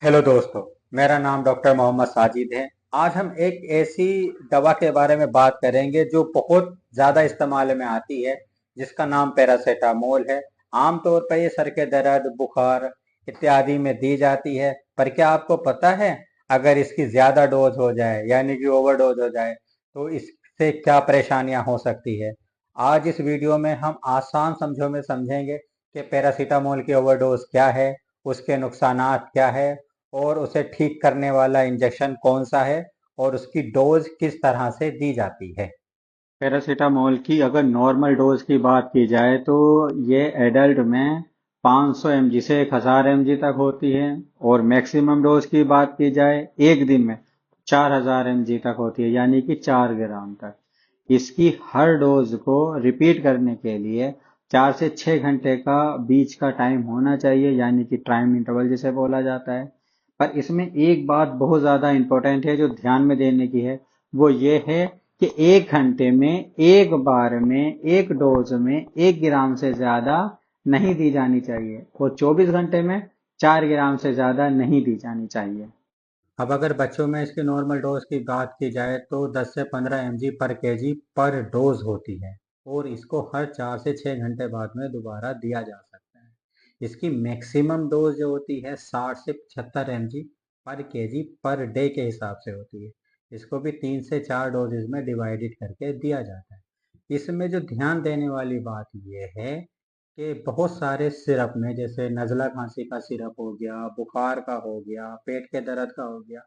Hello दोस्तों। मेरा नाम डॉक्टर मोहम्मद साजिद है। आज हम एक ऐसी दवा के बारे में बात करेंगे जो बहुत ज़्यादा इस्तेमाल में आती है, जिसका नाम पैरासीटामोल है। आमतौर पर ये सर के दर्द, बुखार इत्यादि में दी जाती है। पर क्या आपको पता है, अगर इसकी ज़्यादा डोज हो जाए यानी कि ओवरडोज हो जाए तो इससे क्या परेशानियां हो सकती है। आज इस वीडियो में हम आसान शब्दों में समझेंगे कि पैरासीटामोल की ओवरडोज क्या है, उसके नुकसानात क्या है, और उसे ठीक करने वाला इंजेक्शन कौन सा है, और उसकी डोज किस तरह से दी जाती है। पैरासीटामोल की अगर नॉर्मल डोज की बात की जाए तो ये एडल्ट में 500 mg से 1000 mg तक होती है, और मैक्सिमम डोज की बात की जाए एक दिन में 4000 mg तक होती है, यानी कि 4 ग्राम तक। इसकी हर डोज को रिपीट करने के लिए 4 से 6 घंटे का बीच का टाइम होना चाहिए, यानी कि टाइम इंटरवल जिसे बोला जाता है। पर इसमें एक बात बहुत ज़्यादा इम्पोर्टेंट है जो ध्यान में देने की है, वो ये है कि 1 घंटे में एक बार में एक डोज में 1 ग्राम से ज़्यादा नहीं दी जानी चाहिए, और 24 घंटे में 4 ग्राम से ज़्यादा नहीं दी जानी चाहिए। अब अगर बच्चों में इसकी नॉर्मल डोज की बात की जाए तो 10 से 15 mg पर केजी पर डोज होती है, और इसको हर 4 से 6 घंटे बाद में दोबारा दिया जा सकता है। इसकी मैक्सिमम डोज जो होती है 60 से 75 mg पर केजी पर डे के हिसाब से होती है। इसको भी 3 से 4 डोजेज में डिवाइडेड करके दिया जाता है। इसमें जो ध्यान देने वाली बात यह है कि बहुत सारे सिरप में, जैसे नज़ला खांसी का सिरप हो गया, बुखार का हो गया, पेट के दर्द का हो गया,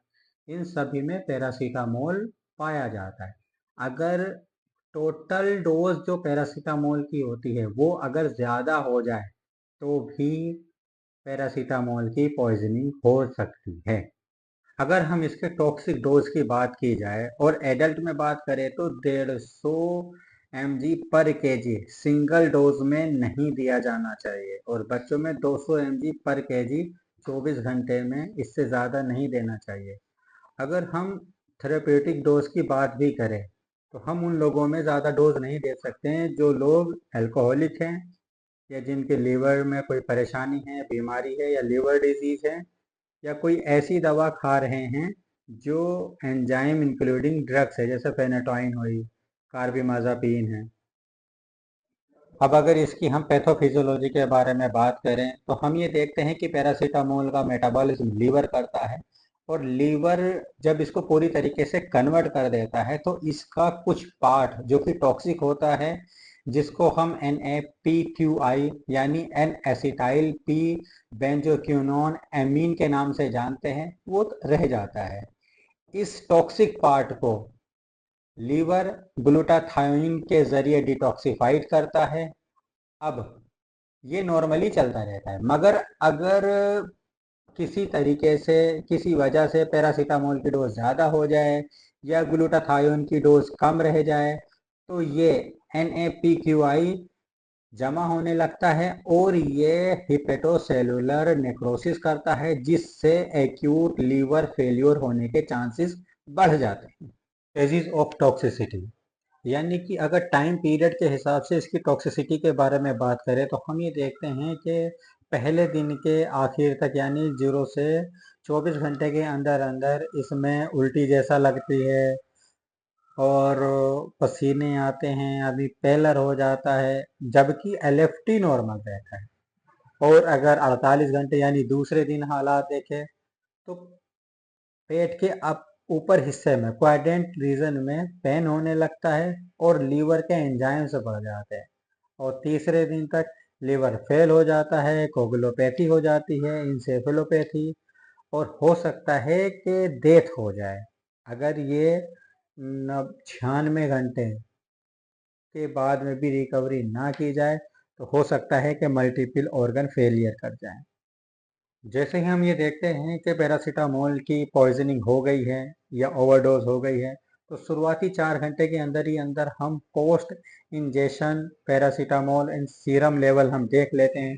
इन सभी में पैरासीटामोल पाया जाता है। अगर टोटल डोज जो पैरासीटामोल की होती है वो अगर ज़्यादा हो जाए तो भी पैरासीटामोल की पॉइजनिंग हो सकती है। अगर हम इसके टॉक्सिक डोज की बात की जाए और एडल्ट में बात करें तो 150 mg पर केजी सिंगल डोज में नहीं दिया जाना चाहिए, और बच्चों में 200 mg पर केजी 24 घंटे में, इससे ज़्यादा नहीं देना चाहिए। अगर हम थेरेप्यूटिक डोज की बात भी करें तो हम उन लोगों में ज़्यादा डोज नहीं दे सकते हैं जो लोग अल्कोहलिक हैं, या जिनके लीवर में कोई परेशानी है, बीमारी है, या लीवर डिजीज है, या कोई ऐसी दवा खा रहे हैं जो एंजाइम इंक्लूडिंग ड्रग्स है, जैसे फेनेटोइन हुई, कार्बिमाजापीन है। अब अगर इसकी हम पैथोफिजियोलॉजी के बारे में बात करें तो हम ये देखते हैं कि पैरासीटामोल का मेटाबॉलिज्म लीवर करता है, और लीवर जब इसको पूरी तरीके से कन्वर्ट कर देता है तो इसका कुछ पार्ट जो कि टॉक्सिक होता है, जिसको हम NaPQI यानी N acetyl P benzoquinone amine के नाम से जानते हैं, वो रह जाता है। इस टॉक्सिक पार्ट को लीवर ग्लूटाथायोन के जरिए डिटॉक्सिफाइड करता है। अब ये नॉर्मली चलता रहता है, मगर अगर किसी तरीके से, किसी वजह से पैरासीटामोल की डोज ज़्यादा हो जाए या ग्लूटाथायोन की डोज कम रह जाए तो ये NaPQI जमा होने लगता है, और ये हिपेटोसेलुलर नेक्रोसिस करता है, जिससे एक्यूट लीवर फेल्योर होने के चांसेस बढ़ जाते हैं। फेजेस ऑफ टॉक्सिसिटी, यानी कि अगर टाइम पीरियड के हिसाब से इसकी टॉक्सिसिटी के बारे में बात करें तो हम ये देखते हैं कि पहले दिन के आखिर तक, यानी 0 से 24 घंटे के अंदर अंदर इसमें उल्टी जैसा लगती है, और पसीने आते हैं, अभी पेलर हो जाता है, जबकि LFT नॉर्मल रहता है। और अगर 48 घंटे यानी दूसरे दिन हालात देखें तो पेट के अप ऊपर हिस्से में क्वाड्रेंट रीजन में पेन होने लगता है, और लीवर के एंजाइम्स बढ़ जाते हैं, और तीसरे दिन तक लीवर फेल हो जाता है, कोगुलोपैथी हो जाती है, इंसेफेलोपैथी, और हो सकता है कि डेथ हो जाए। अगर ये 96 घंटे के बाद में भी रिकवरी ना की जाए तो हो सकता है कि मल्टीपल ऑर्गन फेलियर कर जाए। जैसे ही हम ये देखते हैं कि पैरासीटामोल की पॉइजनिंग हो गई है या ओवरडोज हो गई है, तो शुरुआती 4 घंटे के अंदर ही अंदर हम पोस्ट इंजेक्शन पैरासीटामोल इन सीरम लेवल हम देख लेते हैं,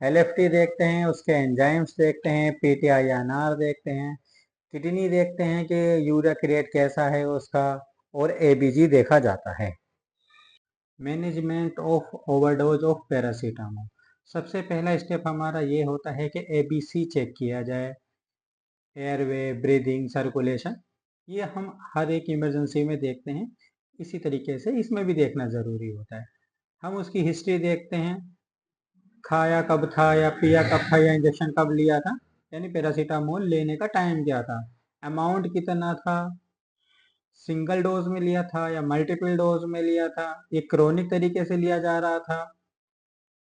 LFT देखते हैं, उसके एंजाइम्स देखते हैं, PTINR देखते हैं, किडनी देखते हैं कि यूरिया क्रिएट कैसा है उसका, और ABG देखा जाता है। Management of overdose of paracetamol, सबसे पहला स्टेप हमारा ये होता है कि ABC चेक किया जाए। एयरवे, ब्रीदिंग, सर्कुलेशन, ये हम हर एक इमरजेंसी में देखते हैं। इसी तरीके से इसमें भी देखना ज़रूरी होता है। हम उसकी हिस्ट्री देखते हैं, खाया कब था या पिया कब था या इंजेक्शन कब लिया था, यानी पैरासीटामोल लेने का टाइम क्या था, अमाउंट कितना था, सिंगल डोज में लिया था या मल्टीपल डोज में लिया था, ये क्रोनिक तरीके से लिया जा रहा था,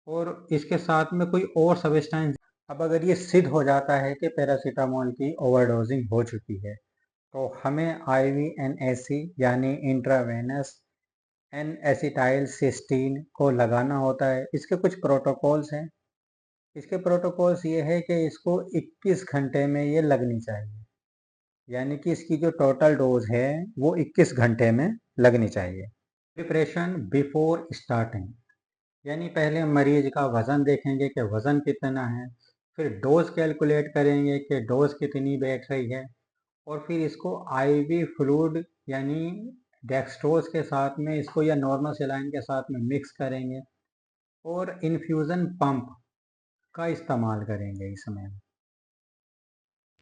और इसके साथ में कोई और सब्सटेंस। अब अगर ये सिद्ध हो जाता है कि पैरासीटामोल की ओवरडोजिंग हो चुकी है, तो हमें IVNAC यानी इंट्रावेनस एन एसिटाइल सिस्टीन को लगाना होता है। इसके कुछ प्रोटोकॉल्स हैं। इसके प्रोटोकॉल्स ये है कि इसको 21 घंटे में ये लगनी चाहिए, यानी कि इसकी जो टोटल डोज है वो 21 घंटे में लगनी चाहिए। प्रिपरेशन बिफोर स्टार्टिंग, यानी पहले मरीज का वज़न देखेंगे कि वज़न कितना है, फिर डोज कैलकुलेट करेंगे कि डोज कितनी बैठ रही है, और फिर इसको IV फ्लूइड यानी डेक्सट्रोज के साथ में इसको या नॉर्मल सेलाइन के साथ में मिक्स करेंगे, और इन्फ्यूज़न पंप का इस्तेमाल करेंगे इसमें।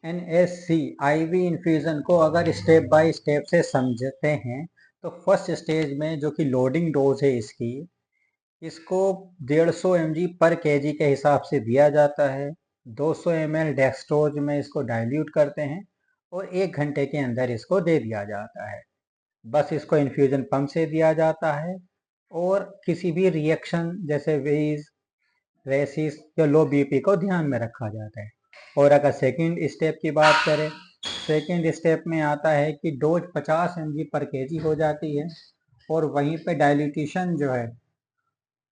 NSC IV इन्फ्यूज़न को अगर स्टेप बाय स्टेप से समझते हैं, तो फर्स्ट स्टेज में जो कि लोडिंग डोज है इसकी, इसको 150 mg पर kg के हिसाब से दिया जाता है। 200 ml डेक्सट्रोज में इसको डाइल्यूट करते हैं और 1 घंटे के अंदर इसको दे दिया जाता है। बस इसको इन्फ्यूज़न पंप से दिया जाता है, और किसी भी रिएक्शन जैसे वेज, रेसिस या लो BP को ध्यान में रखा जाता है। और अगर सेकंड स्टेप की बात करें, सेकंड स्टेप में आता है कि डोज 50 mg पर kg हो जाती है, और वहीं पे डाइल्यूटेशन जो है,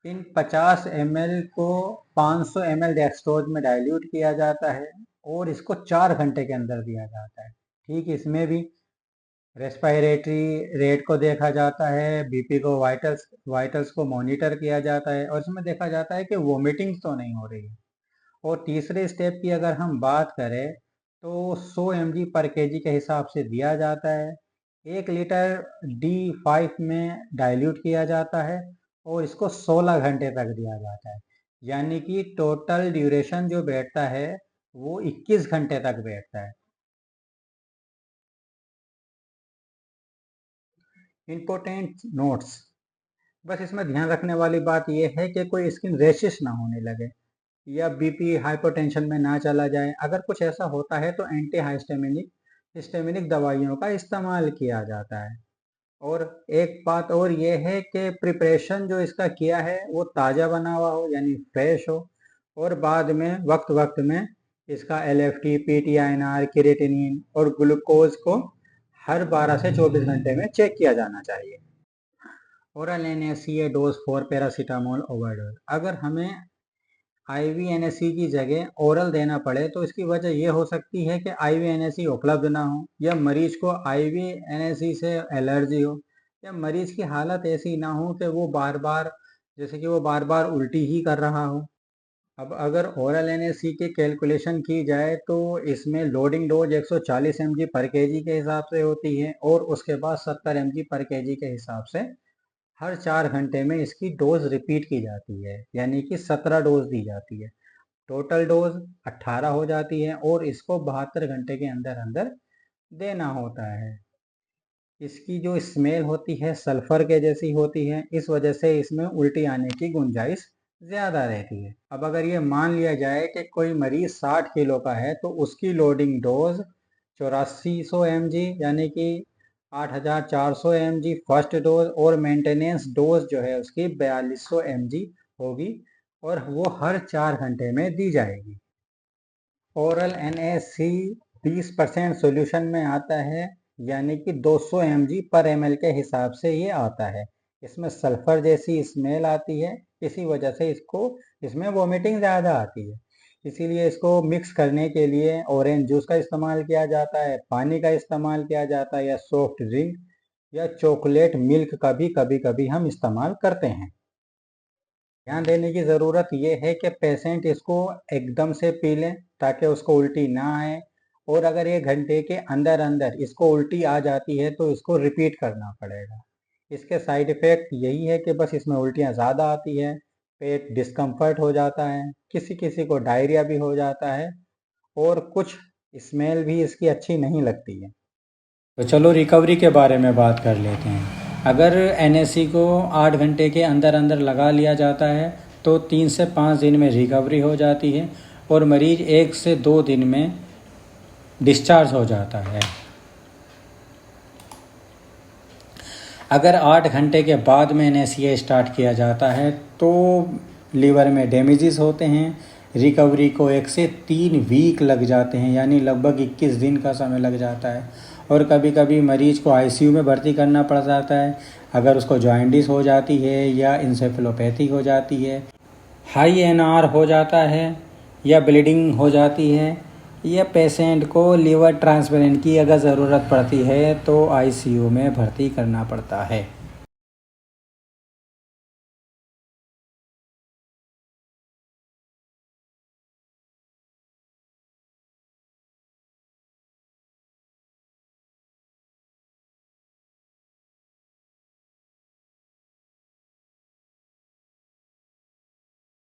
इन 50 ml को 500 ml डेक्सट्रोज में डाइल्यूट किया जाता है, और इसको 4 घंटे के अंदर दिया जाता है। ठीक इसमें भी रेस्पिरेटरी रेट को देखा जाता है, BP को, वाइटल्स को मॉनिटर किया जाता है, और इसमें देखा जाता है कि वोमिटिंग तो नहीं हो रही है। और तीसरे स्टेप की अगर हम बात करें, तो 100 mg पर kg के हिसाब से दिया जाता है। 1 लीटर D5 में डाइल्यूट किया जाता है, और इसको 16 घंटे तक दिया जाता है, यानी कि टोटल ड्यूरेशन जो बैठता है वो 21 घंटे तक बैठता है। इम्पोर्टेंट नोट्स, बस इसमें ध्यान रखने वाली बात यह है कि कोई स्किन रैशेस ना होने लगे, या BP हाइपरटेंशन में ना चला जाए। अगर कुछ ऐसा होता है तो एंटी हिस्टामिनिक दवाइयों का इस्तेमाल किया जाता है। और एक बात और ये है कि प्रिपरेशन जो इसका किया है वो ताज़ा बना हुआ हो, यानी फ्रेश हो, और बाद में वक्त वक्त में इसका LFT, PTINR, क्रिएटिनिन और ग्लूकोज को हर 12 से 24 घंटे में चेक किया जाना चाहिए। Oral NSA dose for paracetamol overdose, अगर हमें IVNAC की जगह ओरल देना पड़े तो इसकी वजह यह हो सकती है कि IVNAC उपलब्ध ना हो, या मरीज को IVNAC से एलर्जी हो, या मरीज की हालत ऐसी ना हो कि वो बार बार, जैसे कि वो बार बार उल्टी ही कर रहा हो। अब अगर ओरल NSC की कैलकुलेशन की जाए तो इसमें लोडिंग डोज 140 mg पर kg के हिसाब से होती है, और उसके बाद 70 mg पर kg के हिसाब से हर 4 घंटे में इसकी डोज रिपीट की जाती है, यानी कि 17 डोज दी जाती है। टोटल डोज 18 हो जाती है, और इसको 72 घंटे के अंदर अंदर देना होता है। इसकी जो स्मेल होती है सल्फर के जैसी होती है, इस वजह से इसमें उल्टी आने की गुंजाइश ज़्यादा रहती है। अब अगर ये मान लिया जाए कि कोई मरीज 60 किलो का है, तो उसकी लोडिंग डोज 8400 mg यानी कि 8400 mg फर्स्ट डोज, और मेंटेनेंस डोज जो है उसकी 4200 mg होगी, और वो हर 4 घंटे में दी जाएगी। ओरल NSC 20% सॉल्यूशन में आता है, यानी कि 200 mg पर ml के हिसाब से ये आता है। इसमें सल्फर जैसी स्मेल आती है, इसी वजह से इसमें वोमिटिंग ज़्यादा आती है। इसीलिए इसको मिक्स करने के लिए ऑरेंज जूस का इस्तेमाल किया जाता है, पानी का इस्तेमाल किया जाता है, या सॉफ्ट ड्रिंक या चॉकलेट मिल्क का भी कभी कभी हम इस्तेमाल करते हैं। ध्यान देने की ज़रूरत ये है कि पेशेंट इसको एकदम से पी लें ताकि उसको उल्टी ना आए, और अगर 1 घंटे के अंदर अंदर इसको उल्टी आ जाती है तो इसको रिपीट करना पड़ेगा। इसके साइड इफ़ेक्ट यही है कि बस इसमें उल्टियाँ ज़्यादा आती है, पेट डिस्कम्फर्ट हो जाता है, किसी किसी को डायरिया भी हो जाता है, और कुछ स्मेल भी इसकी अच्छी नहीं लगती है। तो चलो रिकवरी के बारे में बात कर लेते हैं। अगर एनएससी को 8 घंटे के अंदर अंदर लगा लिया जाता है तो 3 से 5 दिन में रिकवरी हो जाती है और मरीज 1 से 2 दिन में डिस्चार्ज हो जाता है। अगर 8 घंटे के बाद में एनएससी स्टार्ट किया जाता है तो लीवर में डैमेजेस होते हैं। रिकवरी को 1 से 3 वीक लग जाते हैं, यानी लगभग 21 दिन का समय लग जाता है। और कभी कभी मरीज को आईसीयू में भर्ती करना पड़ जाता है अगर उसको जॉइंटिस हो जाती है या इंसेफेलोपैथी हो जाती है, हाई एनआर हो जाता है या ब्लीडिंग हो जाती है, या पेशेंट को लीवर ट्रांसप्लांट की अगर ज़रूरत पड़ती है तो आईसीयू में भर्ती करना पड़ता है।